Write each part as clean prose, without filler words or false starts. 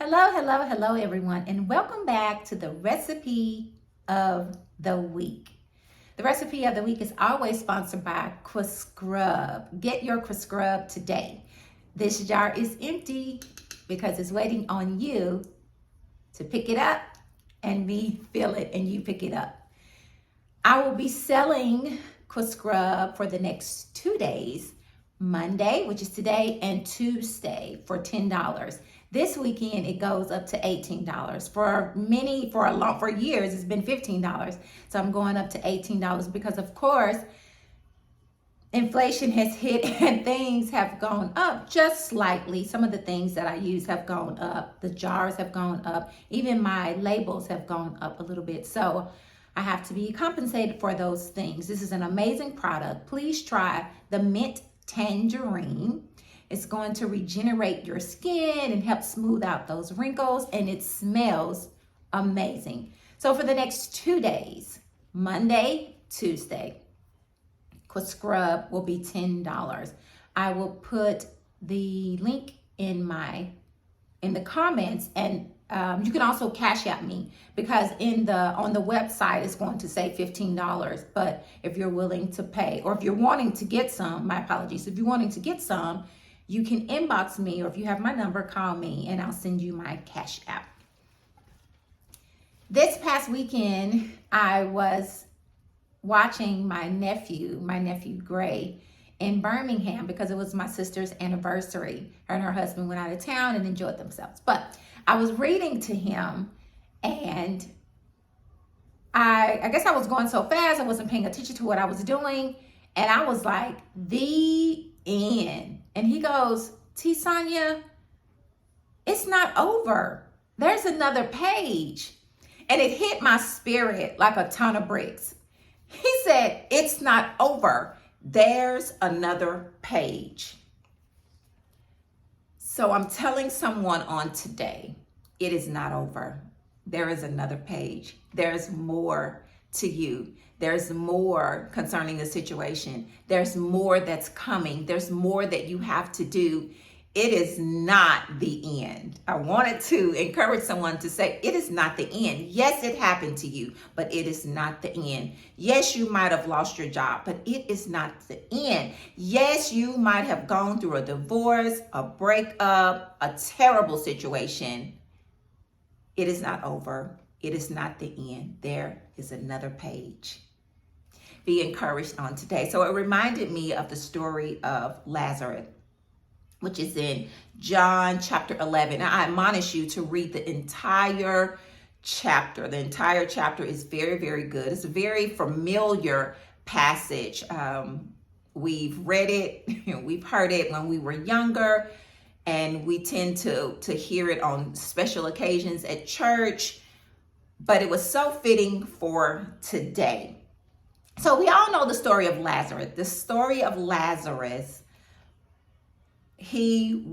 Hello, hello, hello, everyone, and welcome back to the recipe of the week. The recipe of the week is always sponsored by Scrub. Get your Scrub today. This jar is empty because it's waiting on you to pick it up and me fill it and you pick it up. I will be selling Scrub for the next 2 days, Monday, which is today, and Tuesday for $10. This weekend it goes up to $18. For years it's been $15. So I'm going up to $18 because of course inflation has hit and things have gone up just slightly. Some of the things that I use have gone up. The jars have gone up. Even my labels have gone up a little bit. So I have to be compensated for those things. This is an amazing product. Please try the mint tangerine. It's going to regenerate your skin and help smooth out those wrinkles, and it smells amazing. So for the next 2 days, Monday, Tuesday, Scrub will be $10. I will put the link in the comments, and you can also cash out me because on the website it's going to say $15. But if you're willing to pay, or if you're wanting to get some, my apologies, if you're wanting to get some, you can inbox me, or if you have my number, call me and I'll send you my cash app. This past weekend, I was watching my nephew Gray, in Birmingham because it was my sister's anniversary. Her and her husband went out of town and enjoyed themselves. But I was reading to him, and I guess I was going so fast, I wasn't paying attention to what I was doing. And I was like, the end. And he goes, T. Sonia, it's not over. There's another page. And it hit my spirit like a ton of bricks. He said, it's not over. There's another page. So I'm telling someone on today, it is not over. There is another page. There's more to you. There's more concerning the situation. There's more that's coming. There's more that you have to do. It is not the end. I wanted to encourage someone to say, it is not the end. Yes, it happened to you, but it is not the end. Yes, you might have lost your job, but it is not the end. Yes, you might have gone through a divorce, a breakup, a terrible situation. It is not over. It is not the end. There is another page. Be encouraged on today. So it reminded me of the story of Lazarus, which is in John chapter 11. Now, I admonish you to read the entire chapter. The entire chapter is very, very good. It's a very familiar passage. We've read it, we've heard it when we were younger, and we tend to hear it on special occasions at church, but it was so fitting for today. So we all know the story of Lazarus. The story of Lazarus, he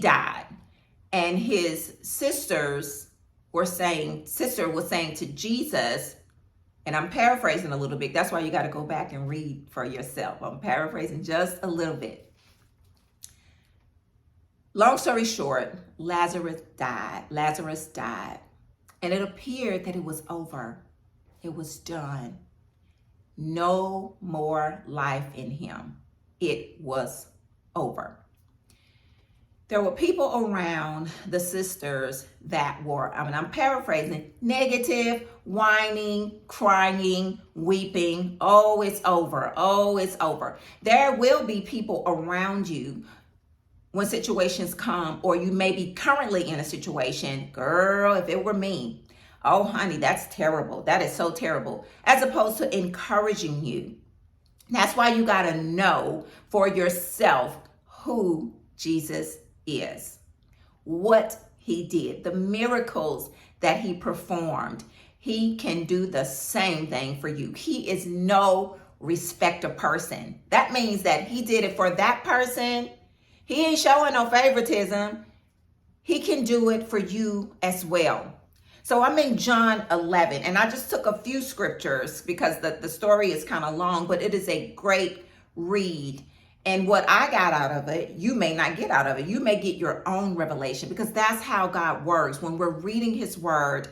died, and his sister was saying to Jesus, and I'm paraphrasing a little bit. That's why you got to go back and read for yourself. I'm paraphrasing just a little bit. Long story short, Lazarus died. And it appeared that it was over. It was done. No more life in him. It was over. There were people around the sisters that were, I'm paraphrasing, negative, whining, crying, weeping. Oh, it's over. Oh, it's over. There will be people around you when situations come, or you may be currently in a situation. Girl, if it were me, oh, honey, that's terrible. That is so terrible. As opposed to encouraging you. That's why you got to know for yourself who Jesus is, what he did, the miracles that he performed. He can do the same thing for you. He is no respecter person. That means that he did it for that person. He ain't showing no favoritism. He can do it for you as well. So I'm in John 11, and I just took a few scriptures because the story is kind of long, but it is a great read. And what I got out of it, you may not get out of it. You may get your own revelation, because that's how God works. When we're reading his word,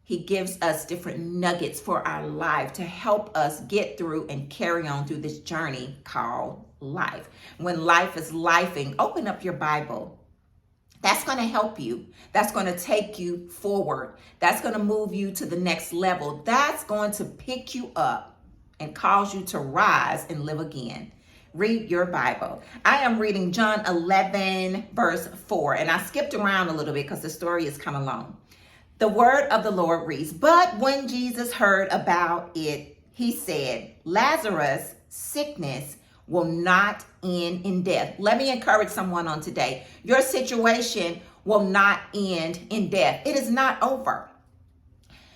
he gives us different nuggets for our life to help us get through and carry on through this journey called life. When life is lifing, open up your Bible. That's going to help you. That's going to take you forward. That's going to move you to the next level. That's going to pick you up and cause you to rise and live again. Read your Bible. I am reading John 11, verse 4, and I skipped around a little bit because the story is kind of long. The word of the Lord reads, "But when Jesus heard about it, he said, Lazarus' sickness will not end in death." Let me encourage someone on today. Your situation will not end in death. It is not over.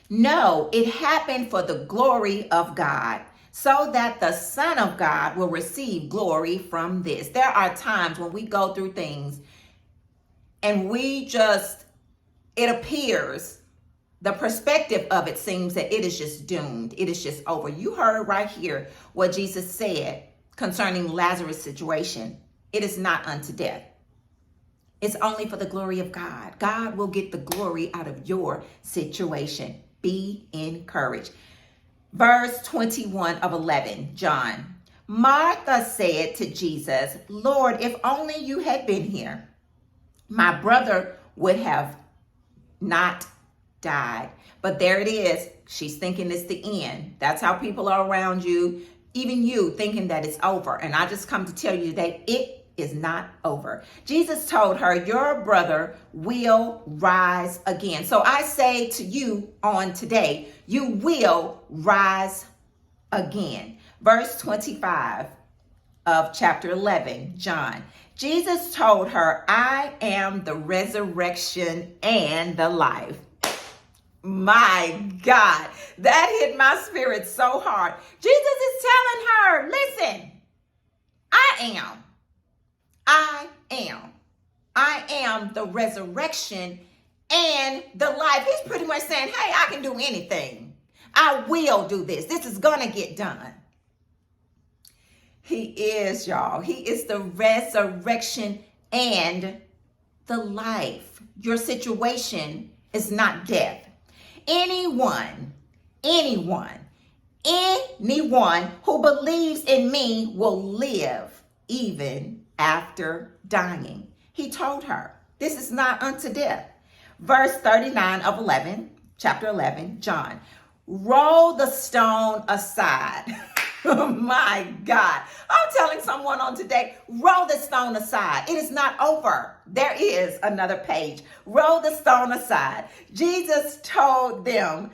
No, it happened for the glory of God, so that the Son of God will receive glory from this. There are times when we go through things and it appears, the perspective of it seems that it is just doomed. It is just over. You heard right here what Jesus said concerning Lazarus' situation. It is not unto death. It's only for the glory of God. God will get the glory out of your situation. Be encouraged. Verse 21 of 11, John. "Martha said to Jesus, Lord, if only you had been here, my brother would have not died." But there it is. She's thinking it's the end. That's how people are around you, even you, thinking that it's over. And I just come to tell you that it is not over. Jesus told her, your brother will rise again. So I say to you on today, you will rise again. Verse 25 of chapter 11, John. Jesus told her, "I am the resurrection and the life." My God, that hit my spirit so hard. Jesus is telling her, listen, I am the resurrection and the life. He's pretty much saying, hey, I can do anything. I will do this. This is going to get done. He is, y'all. He is the resurrection and the life. Your situation is not death. Anyone who believes in me will live even after dying. He told her, this is not unto death. Verse 39 of 11, chapter 11, John. Roll the stone aside. Oh my God. I'm telling someone on today, roll the stone aside. It is not over. There is another page. Roll the stone aside. Jesus told them,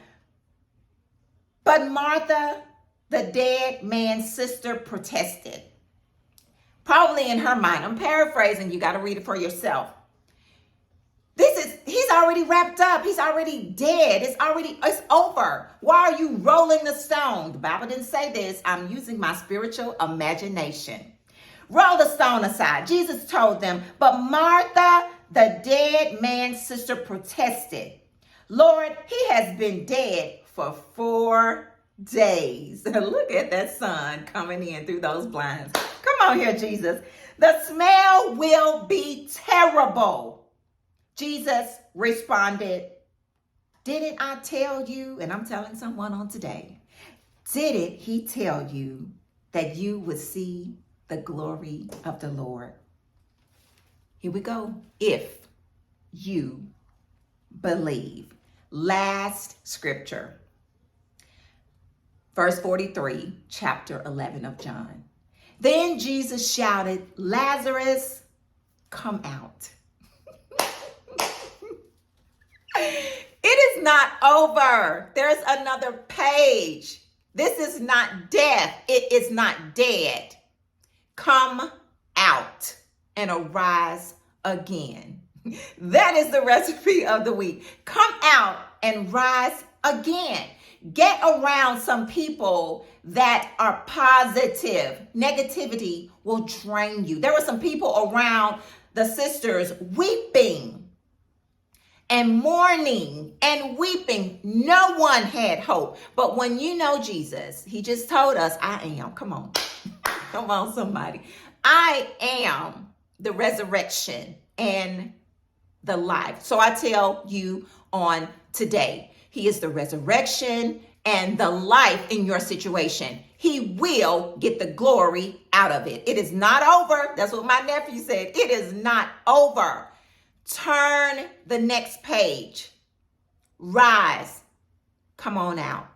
but Martha, the dead man's sister, protested. Probably in her mind, I'm paraphrasing, you got to read it for yourself. He's already wrapped up. He's already dead. It's over. Why are you rolling the stone? The Bible didn't say this. I'm using my spiritual imagination. Roll the stone aside. Jesus told them, but Martha, the dead man's sister, protested. Lord, he has been dead for 4 days. Look at that sun coming in through those blinds. Come on here, Jesus. The smell will be terrible. Jesus responded, didn't I tell you, and I'm telling someone on today, didn't he tell you that you would see the glory of the Lord? Here we go. If you believe. Last scripture. Verse 43, chapter 11 of John. Then Jesus shouted, Lazarus, come out. It is not over. There's another page. This is not death. It is not dead. Come out and arise again. That is the recipe of the week. Come out and rise again. Get around some people that are positive. Negativity will drain you. There were some people around the sisters weeping and mourning and weeping. No one had hope. But when you know Jesus, he just told us, I am. Come on. Come on, somebody. I am the resurrection and the life. So I tell you on today, he is the resurrection and the life in your situation. He will get the glory out of it. It is not over. That's what my nephew said. It is not over. Turn the next page. Rise. Come on out.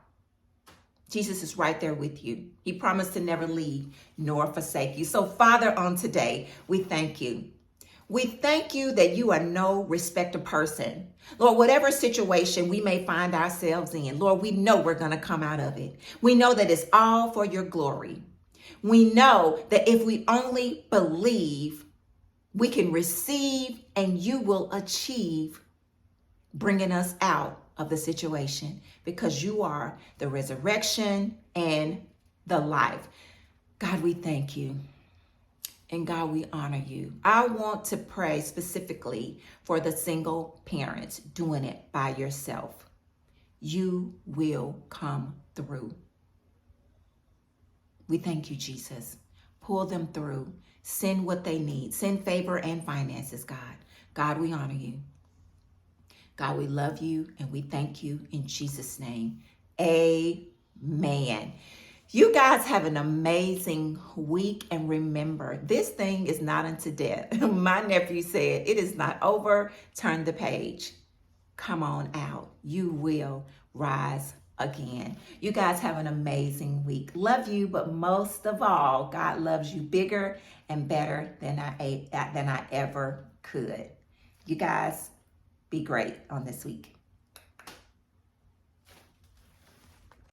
Jesus is right there with you. He promised to never leave nor forsake you. So, Father, on today, we thank you. We thank you that you are no respecter person. Lord, whatever situation we may find ourselves in, Lord, we know we're going to come out of it. We know that it's all for your glory. We know that if we only believe, we can receive and you will achieve bringing us out of the situation, because you are the resurrection and the life. God, we thank you. And God, we honor you. I want to pray specifically for the single parents doing it by yourself. You will come through. We thank you, Jesus. Pull them through. Send what they need. Send favor and finances, God. God, we honor you. God, we love you and we thank you in Jesus' name. Amen. You guys have an amazing week, and remember, this thing is not unto death. My nephew said, it is not over. Turn the page. Come on out. You will rise again. You guys have an amazing week. Love you, but most of all, God loves you bigger and better than I ever could. You guys be great on this week.